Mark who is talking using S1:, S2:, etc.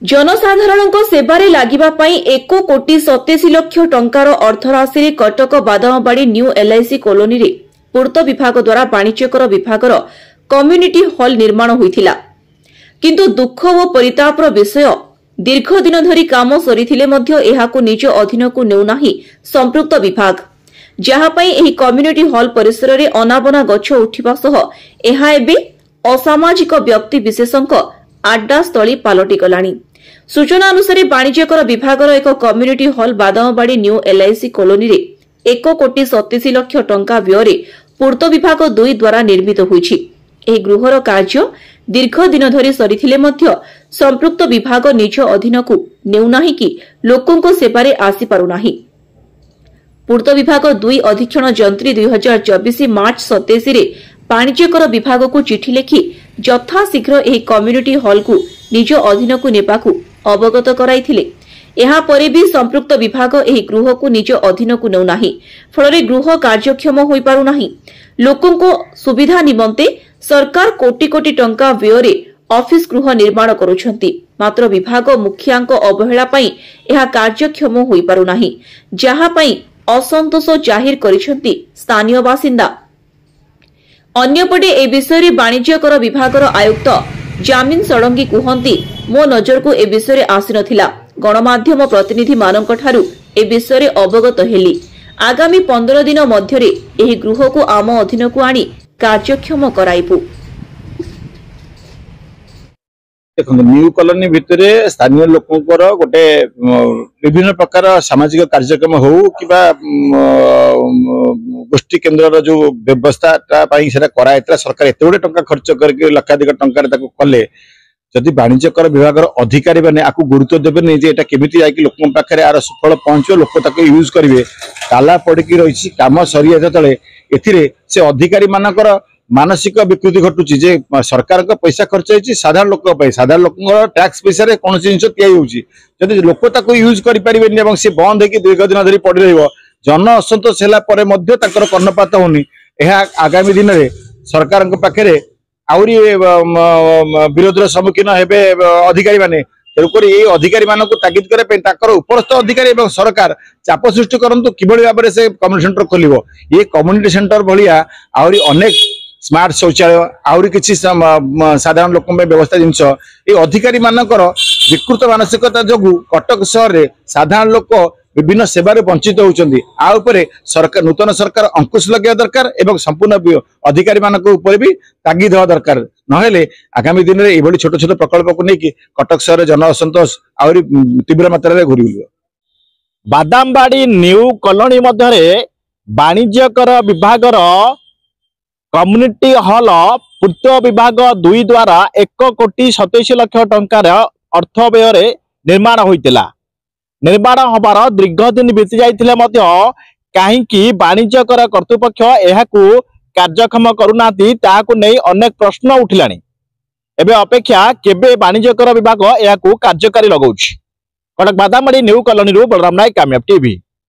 S1: जनसाधारण सेवारे लागिबा पई 1,87,00,000 टंकार अर्थराशि Cuttack Badambadi new LIC colony रे पूर्त विभाग द्वारा वाणिज्यकर विभागर कम्युनिटी हॉल निर्माण होइथिला। किंतु दुख और परितापर विषय दीर्घ दिन धरी काम सरीथिले मध्य एहाकु निज अधीन को नेउनाही संपृक्त विभाग, जहाँ पई एही कम्युनिटी हॉल परिसर रे अनाबना गछ उठिबा सह एहा एबे असामाजिक व्यक्ति विशेषक आड्डा स्थली पालटि गलानी। सूचना अनुसार वाणिज्यकर विभागर एक community hall Badambadi new LIC colony रे 1,87,00,000 टंका व्यय पूर्त विभाग 2 द्वारा निर्मित होईछि। एही गृहर कार्य दीर्घ दिन धरी सरीथिले मध्य संपृक्त विभाग निज अधीन को नेउनाही कि लोकों सेवारे आसी पारुनाही। पूर्त विभाग 2 अधीक्षण जंत्री 2024 मार्च 27 रे वाणिज्यकर विभाग को चिठी लिखि यथाशीघ्र एही कम्युनिटी हॉल को निज अधीन को नेबाकू अवगत कराइथिले। एहा परे भी संपृक्त विभाग एही गृह को निज अधीन को नेउनाही, फଳରେ गृह कार्यक्षम होई पारुनाही। लोकों को सुविधा निमंते सरकार कोटी कोटी टंका व्यय ऑफिस गृह निर्माण करुछंती, मात्र विभाग मुखियांक अवहेला पई एहा कार्यक्षम होई पारुनाही, जहाँ पई असंतोष जाहिर करिसंती स्थानीय बासिंदा। अन्यपटे ए विषय रे वाणिज्यकर विभागर आयुक्त जामिन षडंगी कहती, मो नजर को ए विषय आसी नथिला। गणमाध्यम प्रतिनिधि मानक ठारू ए विषय अवगत हेली। आगामी 15 दिन मध्यरे एही गृह को आम अधीन को आनी कार्यक्षम कराइबु।
S2: न्यू कॉलोनी भितर स्थानीय लोकंकर गोटे विभिन्न प्रकार सामाजिक कार्यक्रम हो कि गोष्ठी केन्द्र जो व्यवस्था कराइला सरकार एत गुड़े टंका खर्च करके लक्षाधिक टंका कले जदि वाणिज्यकर विभाग अधिकारी मैंने आपको गुरुत्व देवे नहीं जे केमिति जाकि लोक पाखे आर सुफल पहुंचो लोक ताको यूज करेंगे ताला पड़की रही कम सरी जेतले एथिरे से अधिकारी मानकर मानसिक विकृति घटुची जे सरकार का पैसा खर्च होती साधारण लोक साधारण लोक टैक्स पैसा कौन जिन तैयारी लोक ताको यूज करें सी बंद होगी दीर्घ दिन धरी पड़ रही जन असंतोष है कर्णपात होनी। आगामी दिन में सरकार पाखे आउरी विरोधर सम्मुखीन हेबे अधिकारी माने। तेणुक ये अधिकारी मानक तागिद करने उपरस्थ अधिकारी और सरकार चाप सृष्टि करंतु किभली भाव में से कम्युनिटी सेंटर खोलिबो। ये कम्युनिटी सेंटर भलिया आउरी अनेक स्मार्ट शौचालय आउरी किछि साधारण लोक व्यवस्था जिनस ये अधिकारी मानकर विकृत मानसिकता जोगु कटक शहर रे साधारण लोक विभिन्न सेवार वंचित होउचंदी। आ उपरे सरकार नूतन सरकार अंकुश लगे दरकार एवं संपूर्ण अधिकारी मानक ऊपर भी तागिद हवा दरकार। नहेले आगामी दिन में ये छोट छोट प्रकल्प को लेकिन कटक शहर जन असंतोष आउरी तीव्र मात्रा रे घुरी बुलियो।
S3: बादामबाड़ी न्यू कॉलोनी मध्य वाणिज्यकर विभागर कम्युनिटी हॉल पूर्त विभाग 2 द्वारा 1,87,00,000 टंकार अर्थ व्यय निर्माण होइतिला। निर्माण हबार दीर्घ दिन बीती जाइथिले मध्य काहींकि वाणिज्यकर कर्तृपक्ष एहाकू कार्यक्षम करुनाती ताहाकू नै अनेक प्रश्न उठिलानी। एबे अपेक्षा केबे वाणिज्यकर विभाग एहाकू कार्यकारी लगाउछि। कटक बादामबाड़ी न्यू कॉलोनी रु बलराम नायक कामयाब टीवी।